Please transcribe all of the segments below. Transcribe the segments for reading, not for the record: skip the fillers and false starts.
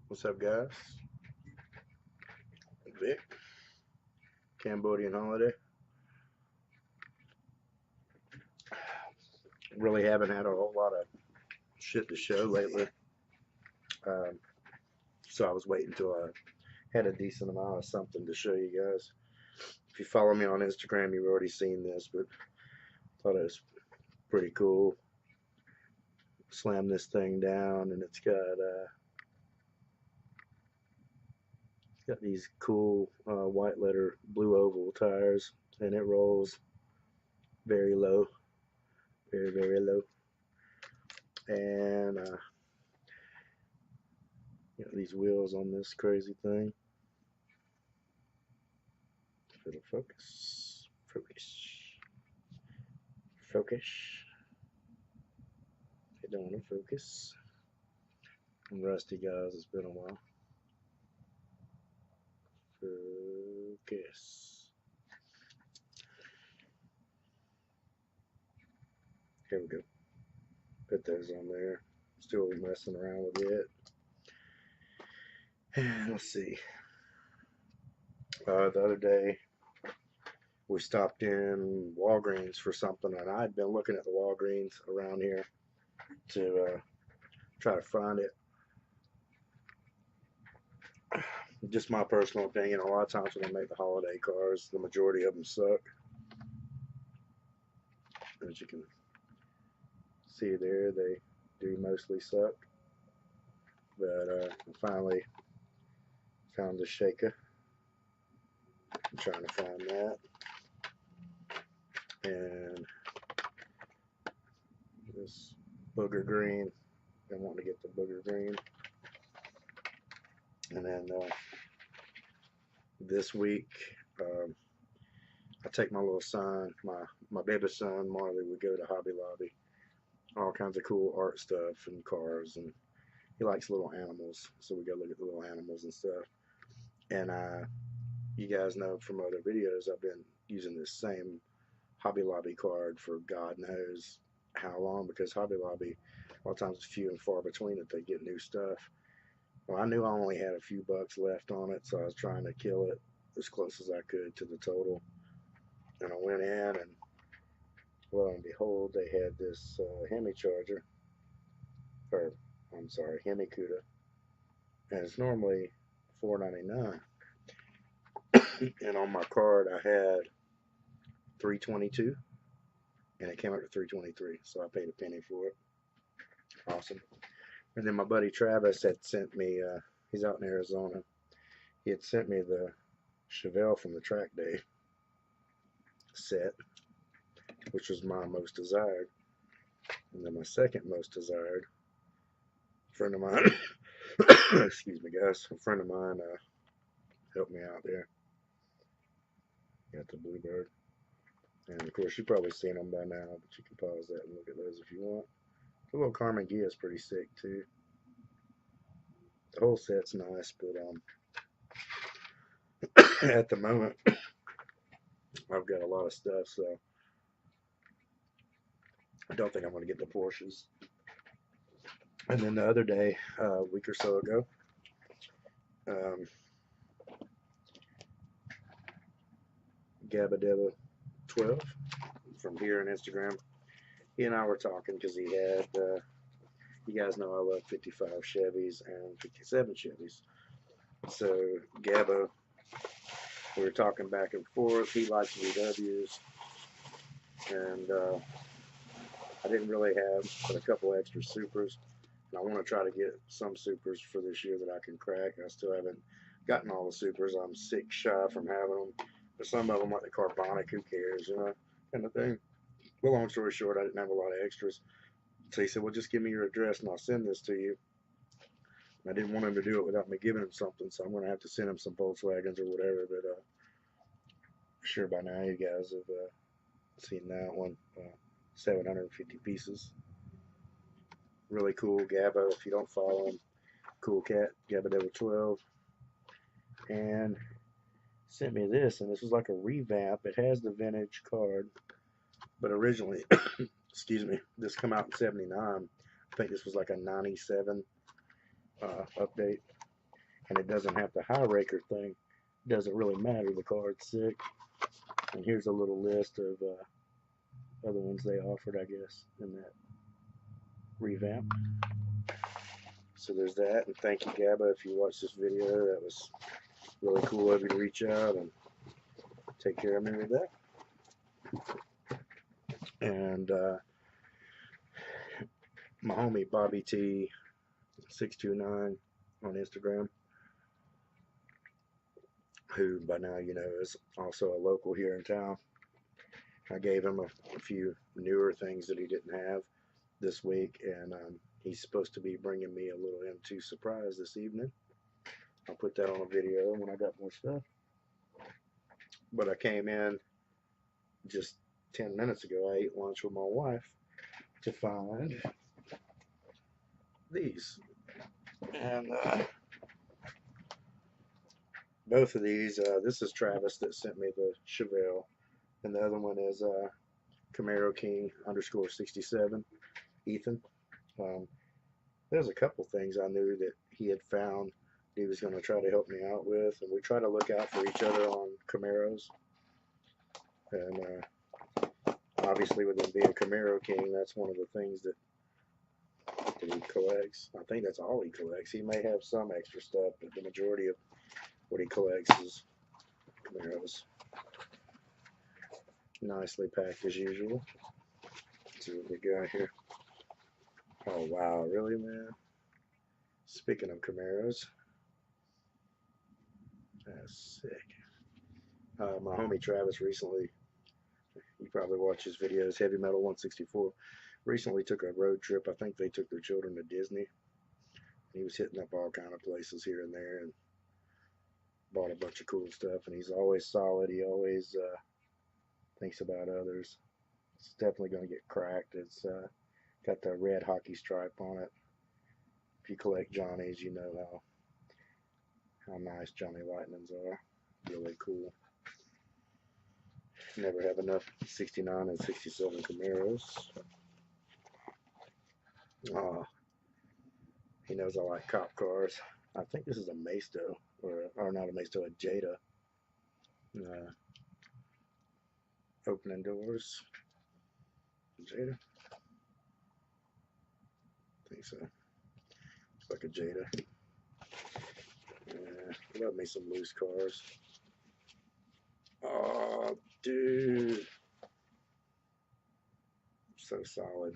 What's up, guys? Vic, Cambodian holiday. Really haven't had a whole lot of shit to show lately. Um, so I was waiting till I had a decent amount of something to show you guys. If you follow me on Instagram, you've already seen this, but thought it was pretty cool. Slam this thing down, and it's got these cool white letter blue oval tires, and it rolls very low, very low. And these wheels on this crazy thing. It'll focus. Focus. It don't want to focus. I'm rusty, guys. It's been a while. Focus. Here we go. Put those on there. Still messing around with it. And let's see. The other day, we stopped in Walgreens for something, and I'd been looking at the Walgreens around here to try to find it. Just my personal opinion, a lot of times when they make the holiday cars, the majority of them suck. As you can see there, they do mostly suck. But I finally found the shaker. I'm trying to find that. And this booger green. I want to get the booger green. And then this week, I take my little son, my baby son, Marley, we go to Hobby Lobby. All kinds of cool art stuff and cars, and he likes little animals, so we go look at the little animals and stuff. And you guys know from other videos, I've been using this same Hobby Lobby card for God knows how long, because Hobby Lobby, a lot of times it's few and far between that they get new stuff. Well, I knew I only had a few bucks left on it, so I was trying to kill it as close as I could to the total. And I went in, and lo and behold, they had this Hemi Charger, or I'm sorry, Hemi Cuda, and it's normally $4.99. And on my card, I had 322, and it came up to 323, so I paid a penny for it. Awesome. And then my buddy Travis had sent me. He's out in Arizona. He had sent me the Chevelle from the track day set, which was my most desired. And then my second most desired, a friend of mine, excuse me, guys, a friend of mine helped me out there. Got the Bluebird. And of course, you've probably seen them by now, but you can pause that and look at those if you want. The little Carmen Gia is pretty sick too. The whole set's nice, but at the moment, I've got a lot of stuff, so I don't think I'm going to get the Porsches. And then the other day, a week or so ago, Gabba 12 from here on Instagram, he and I were talking because he had, you guys know I love 55 Chevys and 57 Chevys. So Gabba, we were talking back and forth. He likes VWs, and I didn't really have but a couple extra Supers. And I want to try to get some Supers for this year that I can crack. I still haven't gotten all the Supers. I'm 6 shy from having them. But some of them, like the Carbonic, who cares, kind of thing. Well, long story short, I didn't have a lot of extras. So he said, well, just give me your address and I'll send this to you. And I didn't want him to do it without me giving him something, so I'm going to have to send him some Volkswagens or whatever. But sure by now you guys have seen that one. 750 pieces. Really cool. Gabba, if you don't follow him, cool cat. Gabba Devil 12. And sent me this, and this was like a revamp. It has the vintage card, but originally, excuse me, this come out in '79. I think this was like a '97 update. and it doesn't have the high raker thing. It doesn't really matter. The card's sick. And here's a little list of other ones they offered, I guess, in that revamp. So there's that, and thank you, Gabba, if you watched this video. That was really cool of you to reach out and take care of me with that. And my homie Bobby T 629 on Instagram, who by now you know is also a local here in town. I gave him a few newer things that he didn't have this week, and he's supposed to be bringing me a little M2 surprise this evening. I'll put that on a video when I got more stuff. But I came in just 10 minutes ago. I ate lunch with my wife to find these. And both of these, this is Travis that sent me the Chevelle, and the other one is Camaro King _67, Ethan. There's a couple things I knew that he had found he was going to try to help me out with, and we try to look out for each other on Camaros. And obviously with him being Camaro King, that's one of the things that he collects. I think that's all he collects. He may have some extra stuff, but the majority of what he collects is Camaros. Nicely packed as usual. Let's see what we got here. Oh wow, really, man? Speaking of Camaros, that's sick. My homie Travis recently, you probably watch his videos, Heavy Metal 164, recently took a road trip. I think they took their children to Disney. He was hitting up all kind of places here and there and bought a bunch of cool stuff, and he's always solid. He always thinks about others. It's definitely going to get cracked. It's got the red hockey stripe on it. If you collect Johnnies, you know how nice Johnny Lightnings are. Really cool. Never have enough 69 and 67 Camaros. He knows I like cop cars. I think this is a Maisto, or not a Maisto, a Jada. Opening doors. Jada? I think so. Looks like a Jada. Love me some loose cars. Oh, dude. So solid.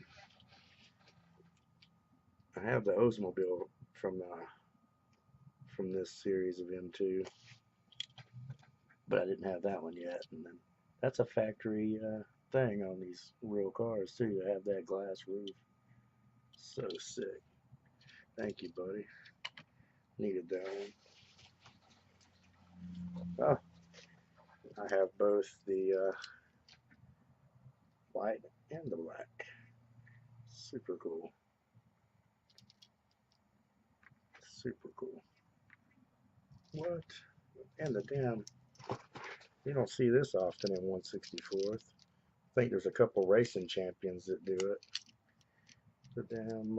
I have the Oldsmobile from this series of M2, but I didn't have that one yet. And then that's a factory thing on these real cars too, to have that glass roof. So sick. Thank you, buddy. Needed that one. Oh, I have both the white and the black. Super cool. Super cool. What? And the damn, you don't see this often in 164th. I think there's a couple racing champions that do it. The damn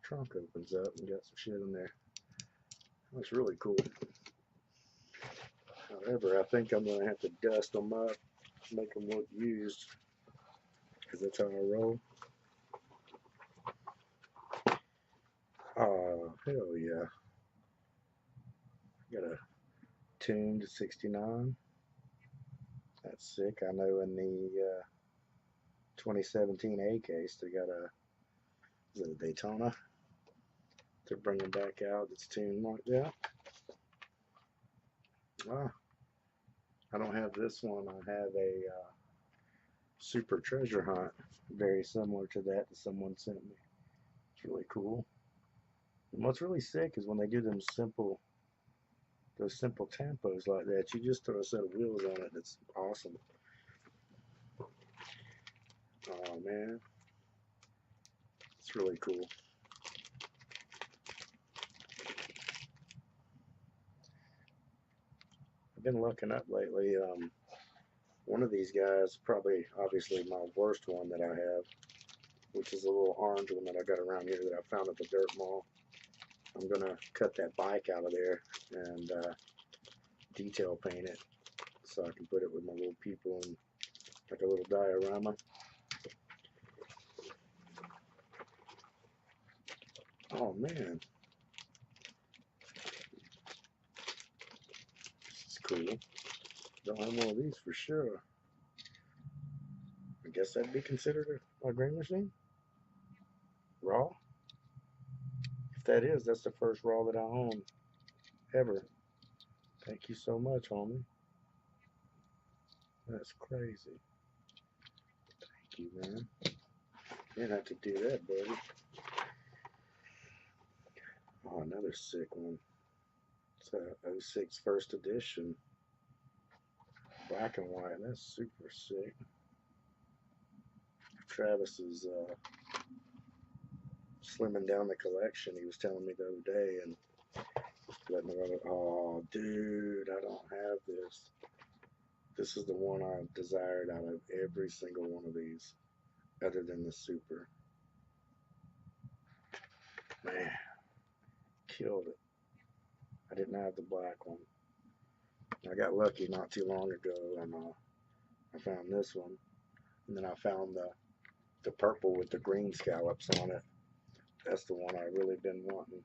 trunk opens up and got some shit in there. That's really cool. However, I think I'm going to have to dust them up, make them look used, because that's how I roll. Oh, hell yeah. Got a tuned 69. That's sick. I know in the 2017 A case, they got is it a Daytona? They're bringing back out that's tuned like that. I don't have this one. I have a Super Treasure Hunt, very similar to that someone sent me. It's really cool. And what's really sick is when they do those simple tampos like that, you just throw a set of wheels on it. It's awesome. Oh man, it's really cool. I've been looking up lately. One of these guys, probably obviously my worst one that I have, which is a little orange one that I got around here that I found at the dirt mall. I'm gonna cut that bike out of there and detail paint it so I can put it with my little people and like a little diorama. Oh man, this is cool. Don't have one of these for sure. I guess that'd be considered a green machine? Raw? If that is, that's the first raw that I own ever. Thank you so much, homie. That's crazy. Thank you, man. You didn't have to do that, buddy. Oh, another sick one. It's a 06 first edition. Black and white. That's super sick. Travis is slimming down the collection. He was telling me the other day and letting me know, oh, dude, I don't have this. This is the one I've desired out of every single one of these, other than the Super. Man, killed it. I didn't have the black one. I got lucky not too long ago, and I found this one, and then I found the purple with the green scallops on it. That's the one I've really been wanting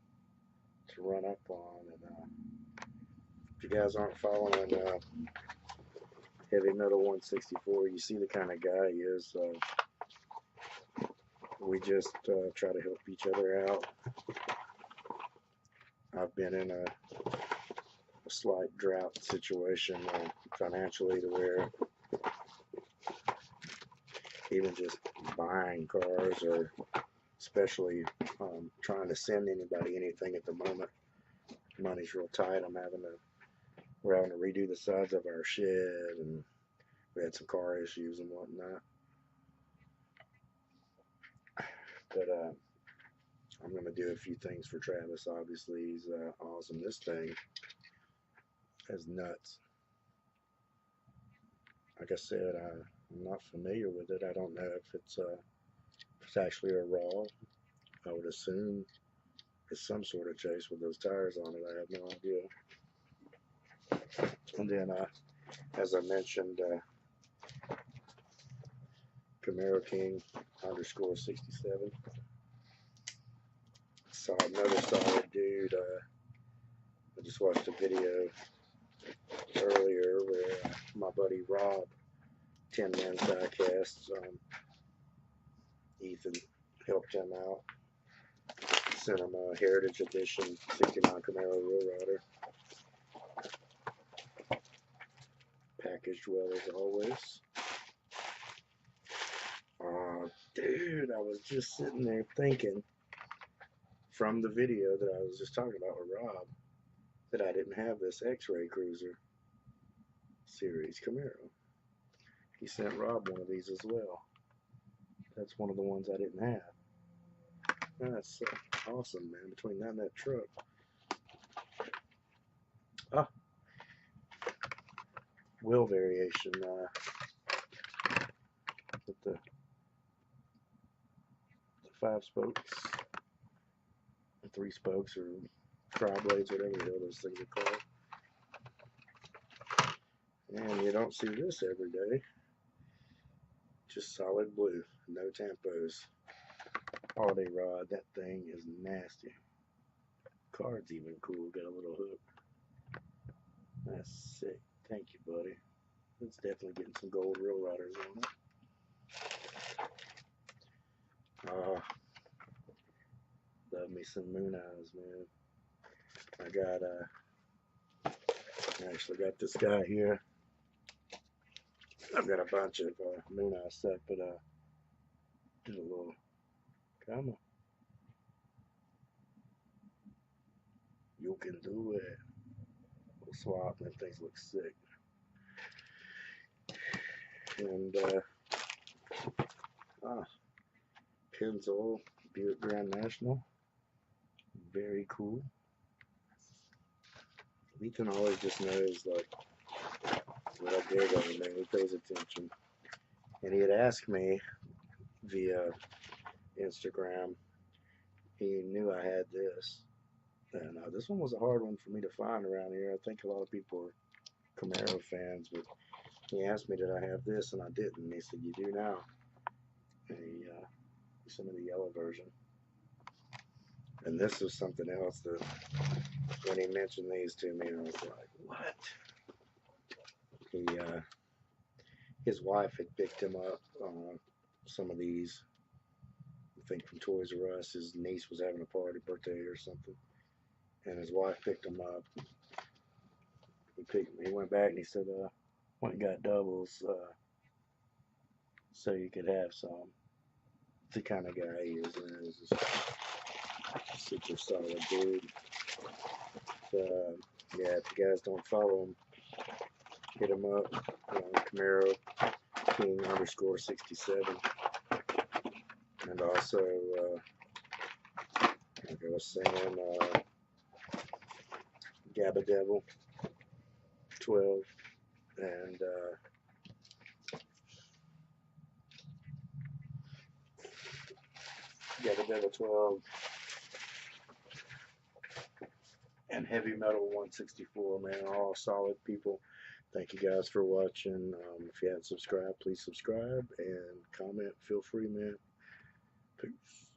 to run up on. And if you guys aren't following Heavy Metal 164, you see the kind of guy he is. We just try to help each other out. I've been in a slight drought situation financially to where even just buying cars or especially trying to send anybody anything at the moment, money's real tight. We're having to redo the sides of our shed, and we had some car issues and whatnot. But I'm going to do a few things for Travis. Obviously, he's awesome. This thing is nuts. Like I said, I'm not familiar with it. I don't know if it's actually a raw. I would assume it's some sort of chase with those tires on it. I have no idea. And then, as I mentioned, Camaro King _67. Saw another solid dude. I just watched a video earlier where my buddy Rob, 10 Man Diecast, Ethan helped him out. Sent him a Heritage Edition 69 Camaro Wheel Rider. Packaged well as always. Dude, I was just sitting there thinking from the video that I was just talking about with Rob that I didn't have this X-Ray Cruiser Series Camaro. He sent Rob one of these as well. That's one of the ones I didn't have. That's awesome, man. Between that and that truck. Wheel variation with the 5 spokes, 3 spokes, or tri-blades, whatever the hell those things are called. And you don't see this every day. Just solid blue, no tampos. Holiday rod, that thing is nasty. Card's even cool, got a little hook. That's sick. Thank you, buddy. It's definitely getting some gold Wheel Riders on it. Love me some Moon Eyes, man. I actually got this guy here. I've got a bunch of Moon Eye stuff, but did a little, come on. You can do it. We'll swap, and things look sick. And Pennzoil Buick Grand National, very cool. Ethan always just knows like what I dig on him, man. He pays attention. And he had asked me via Instagram. He knew I had this, And this one was a hard one for me to find around here. I think a lot of people are Camaro fans, but he asked me did I have this, and I didn't. And he said you do now. And he sent me the yellow version. And this was something else that when he mentioned these to me, I was like, what? He his wife had picked him up some of these. I think from Toys R Us. His niece was having a party, birthday or something, and his wife picked him up. He went back and he said, went and got doubles so you could have some. It's the kind of guy he is. Man. He's just super solid dude. Yeah, if you guys don't follow him, hit him up. Camaro King _ 67. And also, like I was saying, Gabba Devil 12 and Gabba Devil 12 and Heavy Metal 164, man, all solid people. Thank you guys for watching. If you haven't subscribed, please subscribe and comment. Feel free, man. Peace.